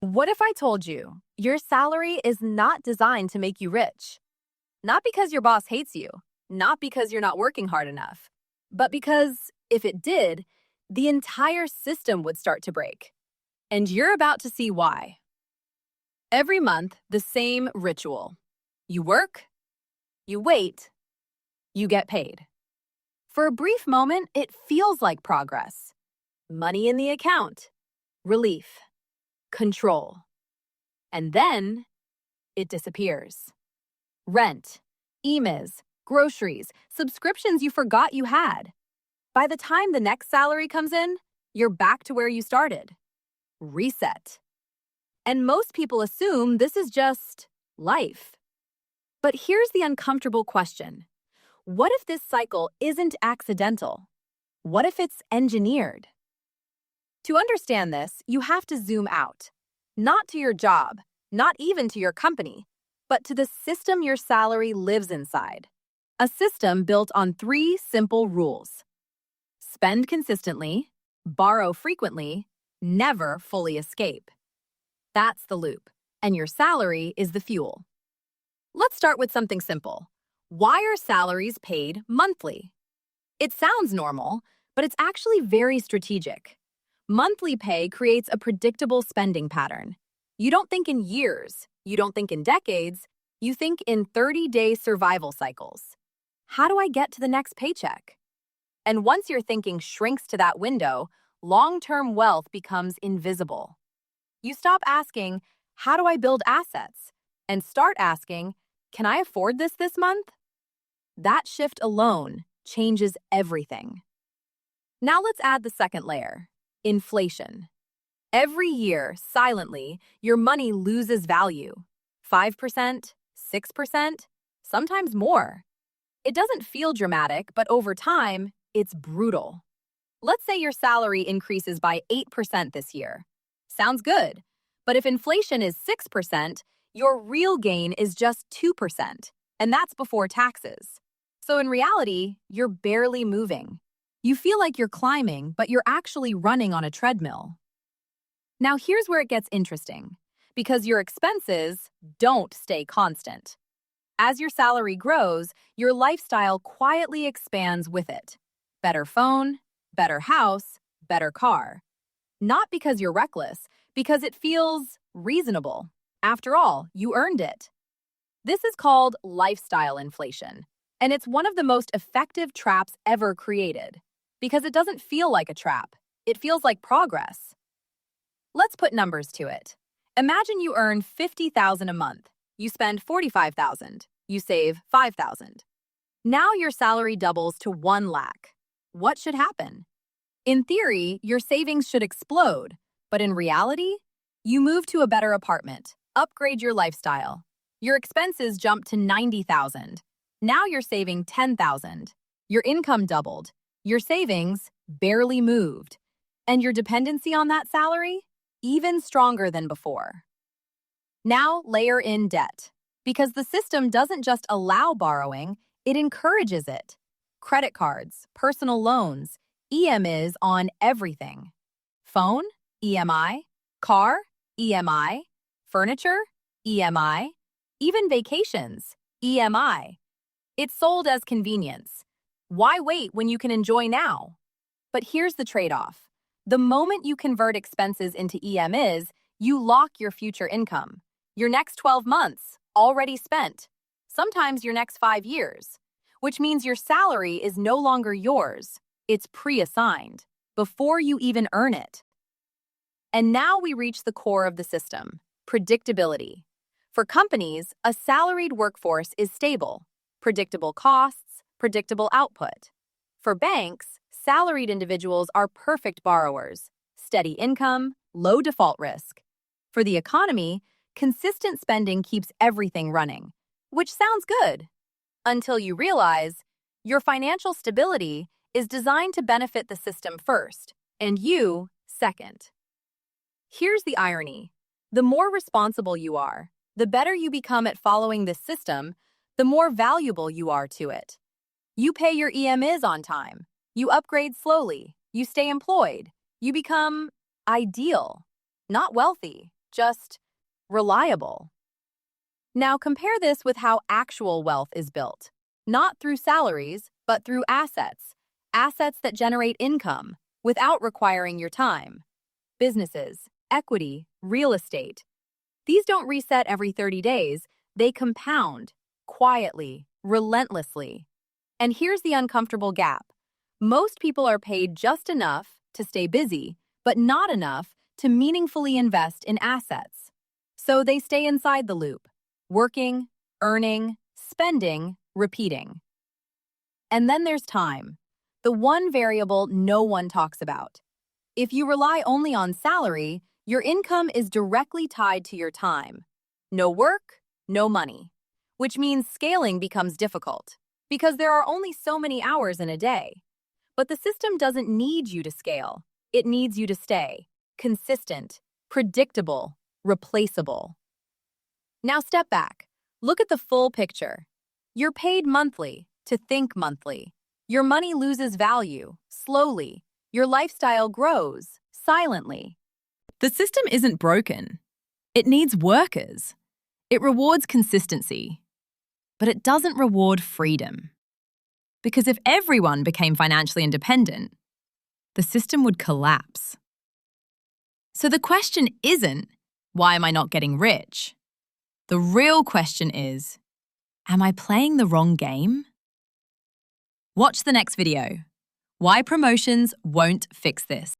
What if I told you your salary is not designed to make you rich? Not because your boss hates you, not because you're not working hard enough, but because if it did, the entire system would start to break. And you're about to see why. Every month, the same ritual. You work, you wait, you get paid. For a brief moment, it feels like progress. Money in the account, relief, control. And then it disappears. Rent, EMIs, groceries, subscriptions you forgot you had. By the time the next salary comes in, you're back to where you started. Reset. And most people assume this is just life. But here's the uncomfortable question. What if this cycle isn't accidental? What if it's engineered? To understand this, you have to zoom out. Not to your job, not even to your company, but to the system your salary lives inside. A system built on 3 simple rules. Spend consistently, borrow frequently, never fully escape. That's the loop, and your salary is the fuel. Let's start with something simple. Why are salaries paid monthly? It sounds normal, but it's actually very strategic. Monthly pay creates a predictable spending pattern. You don't think in years, you don't think in decades, you think in 30-day survival cycles. How do I get to the next paycheck? And once your thinking shrinks to that window, long-term wealth becomes invisible. You stop asking, how do I build assets? And start asking, can I afford this month? That shift alone changes everything. Now let's add the second layer, inflation. Every year, silently, your money loses value. 5%, 6%, sometimes more. It doesn't feel dramatic, but over time, it's brutal. Let's say your salary increases by 8% this year. Sounds good, but if inflation is 6%, your real gain is just 2%, and that's before taxes. So in reality, you're barely moving. You feel like you're climbing, but you're actually running on a treadmill. Now here's where it gets interesting, because your expenses don't stay constant. As your salary grows, your lifestyle quietly expands with it. Better phone, better house, better car. Not because you're reckless, because it feels reasonable. After all, you earned it. This is called lifestyle inflation, and it's one of the most effective traps ever created, because it doesn't feel like a trap. It feels like progress. Let's put numbers to it. Imagine you earn $50,000 a month. You spend $45,000. You save $5,000. Now your salary doubles to $1 lakh. What should happen? In theory, your savings should explode, but in reality, you move to a better apartment, upgrade your lifestyle. Your expenses jump to $90,000. Now you're saving $10,000. Your income doubled. Your savings barely moved. And your dependency on that salary? Even stronger than before. Now layer in debt, because the system doesn't just allow borrowing, it encourages it. Credit cards, personal loans, EMIs on everything. Phone, EMI. Car, EMI. Furniture, EMI. Even vacations, EMI. It's sold as convenience. Why wait when you can enjoy now? But here's the trade-off. The moment you convert expenses into EMIs, you lock your future income. Your next 12 months, already spent. Sometimes your next 5 years. Which means your salary is no longer yours. It's pre-assigned, before you even earn it. And now we reach the core of the system, predictability. For companies, a salaried workforce is stable. Predictable costs, predictable output. For banks, salaried individuals are perfect borrowers, steady income, low default risk. For the economy, consistent spending keeps everything running, which sounds good, until you realize your financial stability is designed to benefit the system first, and you second. Here's the irony. The more responsible you are, the better you become at following this system, the more valuable you are to it. You pay your EMIs on time. You upgrade slowly. You stay employed. You become ideal. Not wealthy, just reliable. Now compare this with how actual wealth is built. Not through salaries, but through assets. Assets that generate income without requiring your time. Businesses, equity, real estate. These don't reset every 30 days. They compound quietly, relentlessly. And here's the uncomfortable gap. Most people are paid just enough to stay busy, but not enough to meaningfully invest in assets. So they stay inside the loop, working, earning, spending, repeating. And then there's time, the one variable no one talks about. If you rely only on salary, your income is directly tied to your time. No work, no money, which means scaling becomes difficult because there are only so many hours in a day. But the system doesn't need you to scale. It needs you to stay consistent, predictable, replaceable. Now step back. Look at the full picture. You're paid monthly to think monthly. Your money loses value slowly. Your lifestyle grows silently. The system isn't broken. It needs workers. It rewards consistency, but it doesn't reward freedom. Because if everyone became financially independent, the system would collapse. So the question isn't, why am I not getting rich? The real question is, am I playing the wrong game? Watch the next video. Why promotions won't fix this.